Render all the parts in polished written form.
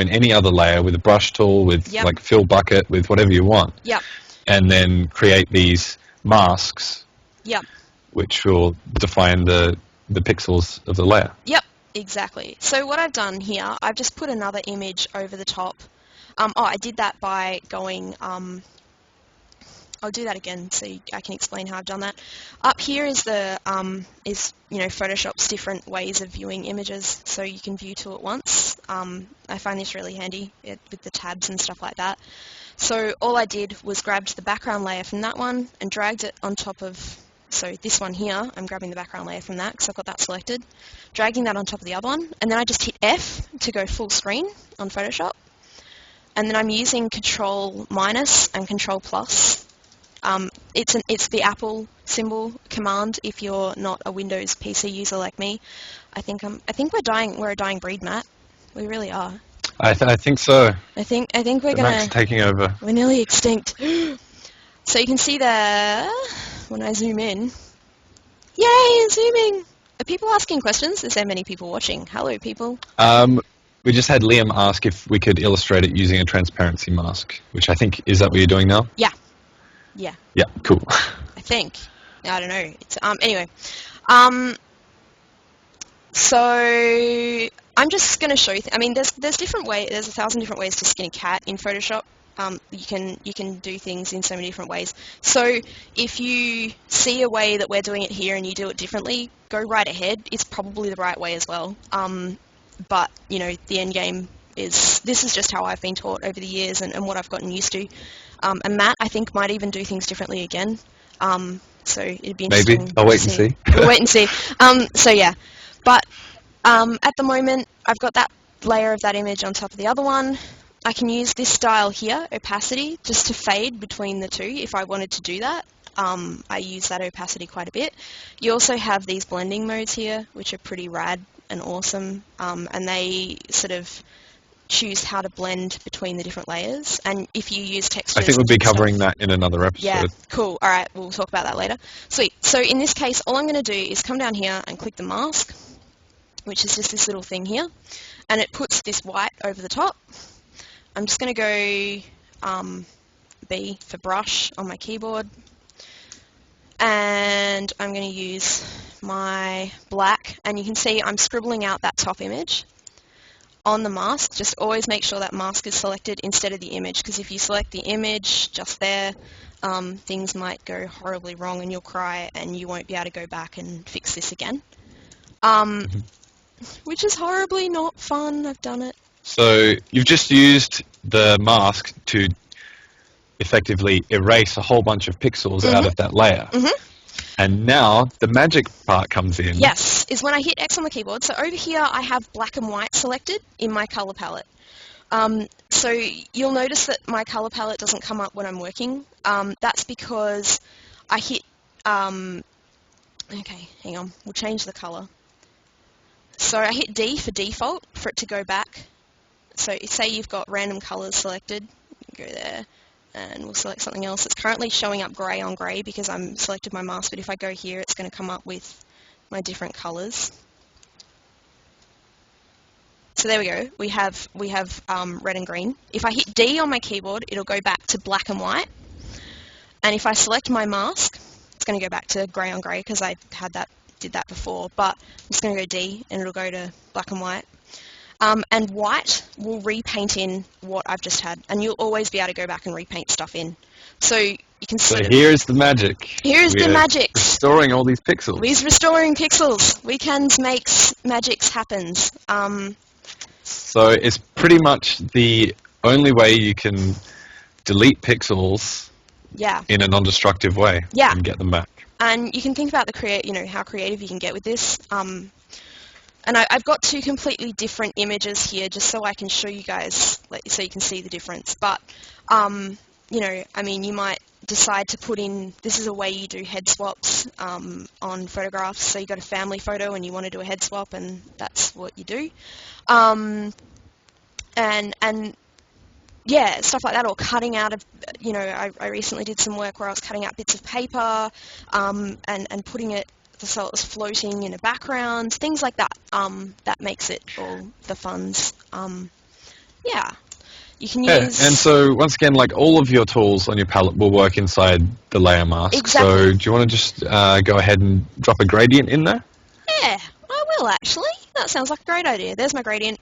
in any other layer with a brush tool, with Yep. like fill bucket, with whatever you want, Yep. and then create these masks Yep. which will define the pixels of the layer. Yep. Exactly. So what I've done here, I've just put another image over the top. I did that by going. I'll do that again so I can explain how I've done that. Up here is the Photoshop's different ways of viewing images, so you can view two at once. I find this really handy with the tabs and stuff like that. So all I did was grabbed the background layer from that one and dragged it on top of, so this one here, I'm grabbing the background layer from that because I've got that selected, dragging that on top of the other one, and then I just hit F to go full screen on Photoshop. And then I'm using Control minus and Control plus. It's the Apple symbol command if you're not a Windows PC user like me. I think we're a dying breed, Matt. We really are. I think so. I think we're The Mac's gonna. taking over. We're nearly extinct. So you can see there when I zoom in. Yay, zooming! Are people asking questions? There's so many people watching. Hello, people. We just had Liam ask if we could illustrate it using a transparency mask, which I think, is that what you're doing now? Yeah. Yeah. Yeah, cool. I think. I don't know. It's anyway. So I'm just going to show you. There's different ways. There's 1,000 different ways to skin a cat in Photoshop. You can do things in so many different ways. So if you see a way that we're doing it here and you do it differently, go right ahead. It's probably the right way as well. But the end game is this is just how I've been taught over the years and what I've gotten used to. And Matt, I think, might even do things differently again. So it'd be interesting. Maybe. I'll wait and see. We'll wait and see. So yeah, but at the moment, I've got that layer of that image on top of the other one. I can use this style here, opacity, just to fade between the two if I wanted to do that. I use that opacity quite a bit. You also have these blending modes here, which are pretty rad and awesome, and they sort of choose how to blend between the different layers. And if you use textures... I think we'll be covering that in another episode. Yeah, cool. All right, we'll talk about that later. Sweet. So in this case, all I'm going to do is come down here and click the mask, which is just this little thing here, and it puts this white over the top. I'm just going to go B for brush on my keyboard, and I'm going to use my black, and you can see I'm scribbling out that top image on the mask. Just always make sure that mask is selected instead of the image, because if you select the image just there, things might go horribly wrong and you'll cry and you won't be able to go back and fix this again. Which is horribly not fun. I've done it. So you've just used the mask to effectively erase a whole bunch of pixels out of that layer. And now the magic part comes in. Yes, is when I hit X on the keyboard. So over here I have black and white selected in my color palette. So you'll notice that my color palette doesn't come up when I'm working. That's because I hit... okay, hang on. We'll change the color. So I hit D for default for it to go back. So say you've got random colors selected. Go there. And we'll select something else. It's currently showing up grey on grey because I'm selected my mask, but if I go here, it's going to come up with my different colours. So there we go. We have red and green. If I hit D on my keyboard, it'll go back to black and white. And if I select my mask, it's going to go back to grey on grey because I did that before. But I'm just going to go D, and it'll go to black and white. And white will repaint in what I've just had, and you'll always be able to go back and repaint stuff in. So you can So here's the magic. Here's the magic. Restoring all these pixels. We're restoring pixels. Weekends makes magics happens. So it's pretty much the only way you can delete pixels in a non-destructive way and get them back. And you can think about how creative you can get with this. And I've got two completely different images here just so I can show you guys, so you can see the difference. But, you might decide to put in, this is a way you do head swaps on photographs. So you've got a family photo and you want to do a head swap, and that's what you do. Yeah, stuff like that, or cutting out of, I recently did some work where I was cutting out bits of paper and putting it so it was floating in a background, things like that. That makes it all the funs. Yeah. You can Yeah, use... and so once again, like all of your tools on your palette will work inside the layer mask. Exactly. So do you want to just go ahead and drop a gradient in there? Yeah, I will actually. That sounds like a great idea. There's my gradient.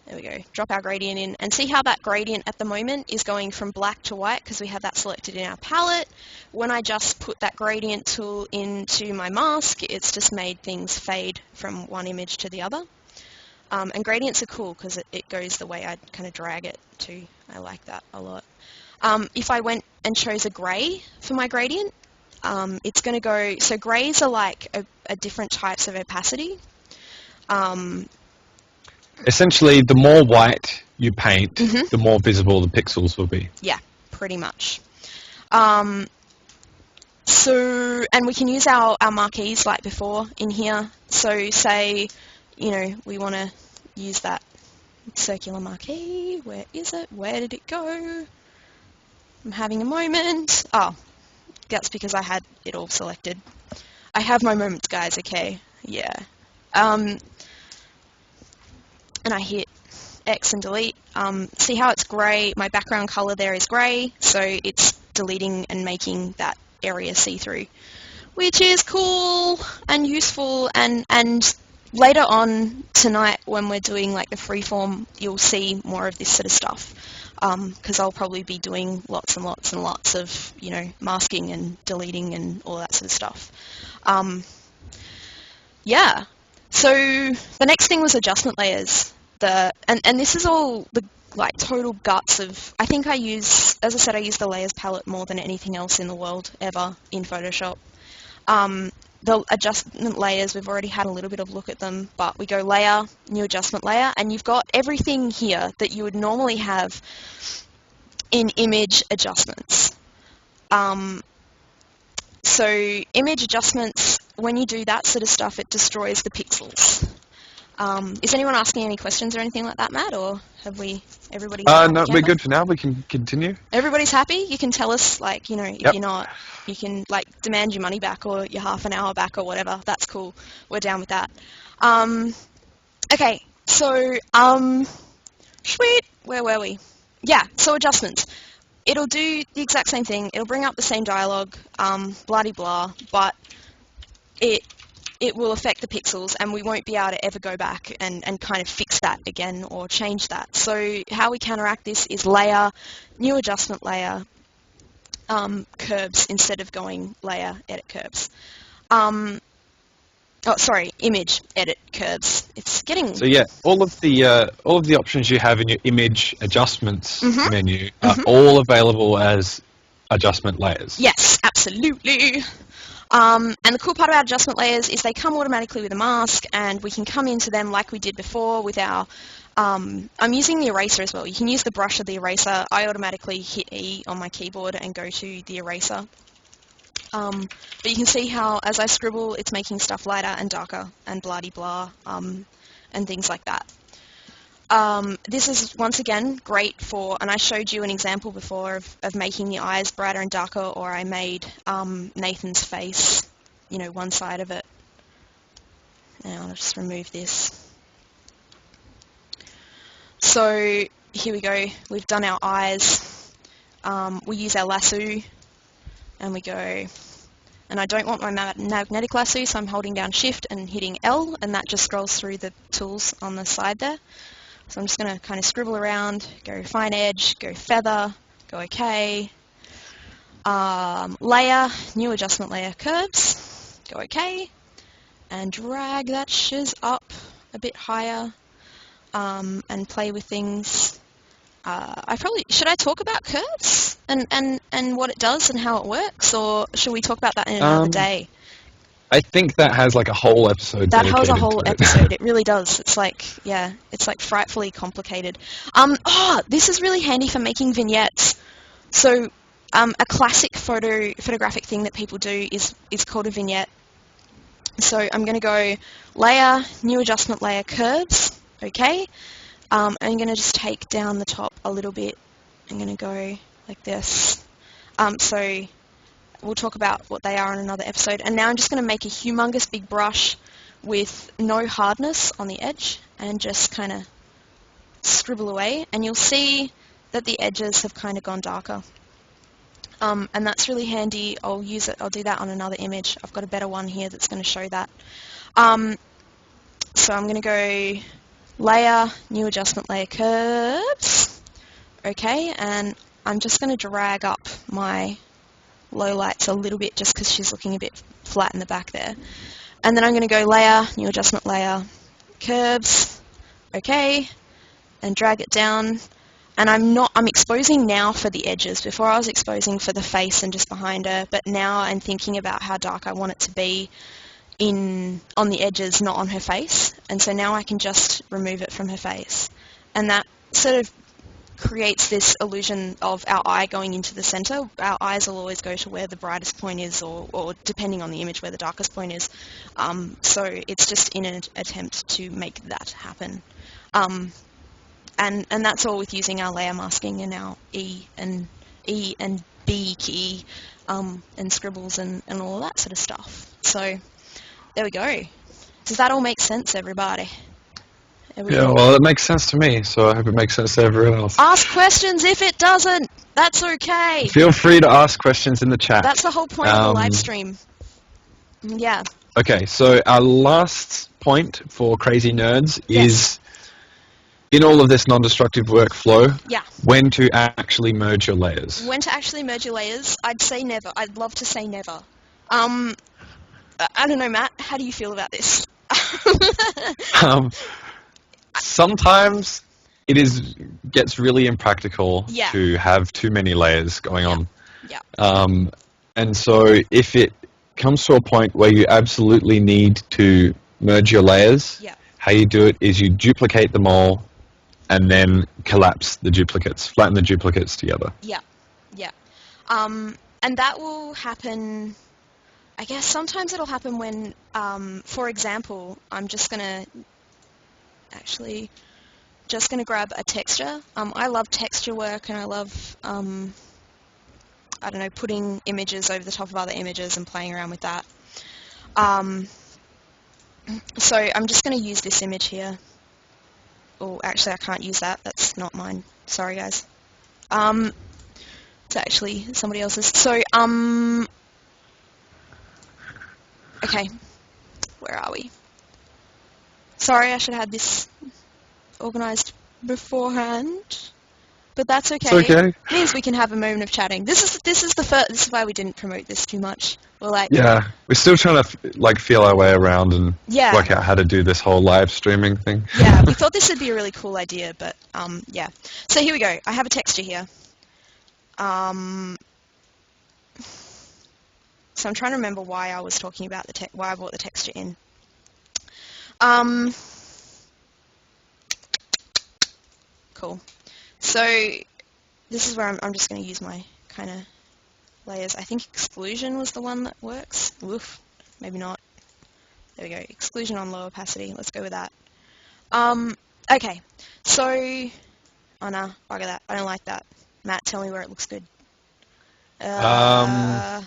There we go. Drop our gradient in and see how that gradient at the moment is going from black to white because we have that selected in our palette. When I just put that gradient tool into my mask, it's just made things fade from one image to the other. And gradients are cool because it goes the way I kind of drag it too. I like that a lot. If I went and chose a grey for my gradient, it's going to go... So greys are like a different types of opacity. Essentially, the more white you paint, Mhm. the more visible the pixels will be. Yeah, pretty much. And we can use our marquees like before in here. So say, we want to use that circular marquee. Where is it? Where did it go? I'm having a moment. Oh, that's because I had it all selected. I have my moments, guys, okay? Yeah. And I hit X and delete. See how it's grey? My background colour there is grey, so it's deleting and making that area see-through, which is cool and useful. And later on tonight when we're doing like the freeform, you'll see more of this sort of stuff, because I'll probably be doing lots and lots and lots of, masking and deleting and all that sort of stuff. Yeah. So the next thing was adjustment layers. And this is all the like total guts of... I think I use the layers palette more than anything else in the world ever in Photoshop. The adjustment layers, we've already had a little bit of look at them, but we go layer, new adjustment layer, and you've got everything here that you would normally have in image adjustments. So image adjustments, when you do that sort of stuff, it destroys the pixels. Is anyone asking any questions or anything like that, Matt, or have we... everybody's a happy No, camper? we're good for now. We can continue. Everybody's happy? You can tell us, like, if Yep. you're not, you can, like, demand your money back or your half an hour back or whatever. That's cool. We're down with that. Okay, so, sweet. Where were we? Yeah, so adjustments. It'll do the exact same thing. It'll bring up the same dialogue, blah-de-blah, but it will affect the pixels, and we won't be able to ever go back and kind of fix that again or change that. So how we counteract this is layer, new adjustment layer, curves instead of going layer, edit curves. Image, edit curves. It's getting... So yeah, all of the options you have in your image adjustments menu are Mhm. all available as adjustment layers. Yes, absolutely. And the cool part about adjustment layers is they come automatically with a mask, and we can come into them like we did before with our... I'm using the eraser as well. You can use the brush or the eraser. I automatically hit E on my keyboard and go to the eraser. But you can see how, as I scribble, it's making stuff lighter and darker and blah-de-blah, and things like that. This is, once again, great for, and I showed you an example before of making the eyes brighter and darker, or I made Nathan's face, one side of it. Now I'll just remove this. So here we go. We've done our eyes. We use our lasso, and we go... And I don't want my magnetic lasso, so I'm holding down Shift and hitting L, and that just scrolls through the tools on the side there. So I'm just going to kind of scribble around, go fine edge, go feather, go OK. Layer, new adjustment layer, curves, go OK. And drag that shiz up a bit higher, and play with things. Should I talk about curves and what it does and how it works, or should we talk about that in another day? I think that has like a whole episode That dedicated has a whole to it. episode. It really does. It's like, yeah, it's like frightfully complicated. This is really handy for making vignettes. So, a classic photographic thing that people do is called a vignette. So I'm going to go layer, new adjustment layer, curves. Okay. I'm going to just take down the top a little bit. I'm going to go like this. So we'll talk about what they are in another episode. And now I'm just going to make a humongous big brush with no hardness on the edge and just kind of scribble away, and you'll see that the edges have kind of gone darker. And that's really handy. I'll do that on another image. I've got a better one here that's going to show that. So I'm going to go layer, new adjustment layer curves. Okay, and I'm just going to drag up my lowlights a little bit just because she's looking a bit flat in the back there. And then I'm going to go layer, new adjustment layer, curves, okay, and drag it down. And I'm exposing now for the edges. Before I was exposing for the face and just behind her, but now I'm thinking about how dark I want it to be on the edges, not on her face. And so now I can just remove it from her face. And that sort of creates this illusion of our eye going into the center. Our eyes will always go to where the brightest point is, or depending on the image, where the darkest point is. So it's just in an attempt to make that happen. And that's all with using our layer masking and our E and B key and scribbles and all of that sort of stuff. So there we go. Does that all make sense, everybody? Yeah, well, it makes sense to me, so I hope it makes sense to everyone else. Ask questions if it doesn't. That's okay. Feel free to ask questions in the chat. That's the whole point of the live stream. Yeah. Okay, so our last point for crazy nerds is, in all of this non-destructive workflow, when to actually merge your layers. When to actually merge your layers, I'd say never. I'd love to say never. I don't know, Matt, how do you feel about this? Sometimes it gets really impractical to have too many layers going on. Yeah. And so if it comes to a point where you absolutely need to merge your layers, how you do it is you duplicate them all and then collapse the duplicates, flatten the duplicates together. Yeah, yeah. And that will happen, I guess sometimes it'll happen when, for example, I'm just going to grab a texture. I love texture work, and I love, I don't know, putting images over the top of other images and playing around with that. So I'm just going to use this image here. Oh, actually, I can't use that. That's not mine. Sorry, guys. It's actually somebody else's. So, okay. Where are we? Sorry, I should have had this organised beforehand, but that's okay. It's okay. It means we can have a moment of chatting. This is why we didn't promote this too much. We're still trying to feel our way around and work out how to do this whole live streaming thing. Yeah, we thought this would be a really cool idea, but yeah. So here we go. I have a texture here. So I'm trying to remember why I was talking about why I brought the texture in. Cool. So this is where I'm just going to use my kind of layers. I think exclusion was the one that works. Woof. Maybe not. There we go. Exclusion on low opacity. Let's go with that. Okay. So, oh no, bugger that. I don't like that. Matt, tell me where it looks good. There'll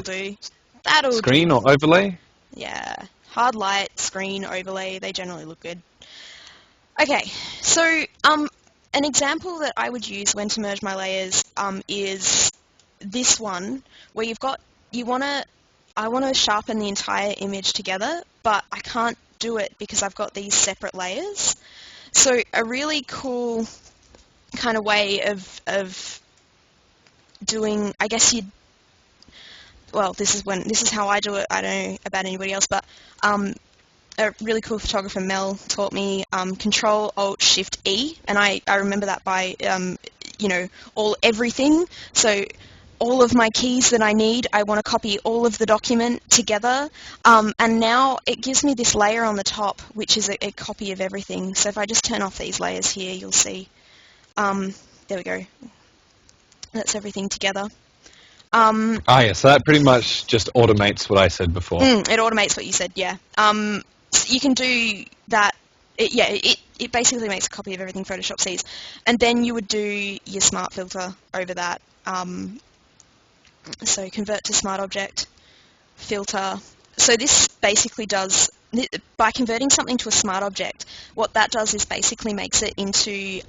do. That'll do. Screen or overlay? Yeah. Hard light, screen, overlay. They generally look good. Okay. So, an example that I would use when to merge my layers is this one, where I want to sharpen the entire image together, but I can't do it because I've got these separate layers. So a really cool kind of way of doing, I guess this is how I do it. I don't know about anybody else, but a really cool photographer, Mel, taught me Control-Alt-Shift-E, and I remember that by, everything. So all of my keys that I need, I want to copy all of the document together, and now it gives me this layer on the top, which is a copy of everything. So if I just turn off these layers here, you'll see. There we go. That's everything together. Yes, so that pretty much just automates what I said before. It automates what you said, yeah. So you can do that. It basically makes a copy of everything Photoshop sees. And then you would do your smart filter over that. So convert to smart object, filter. So this basically does by converting something to a smart object, what that does is basically makes it into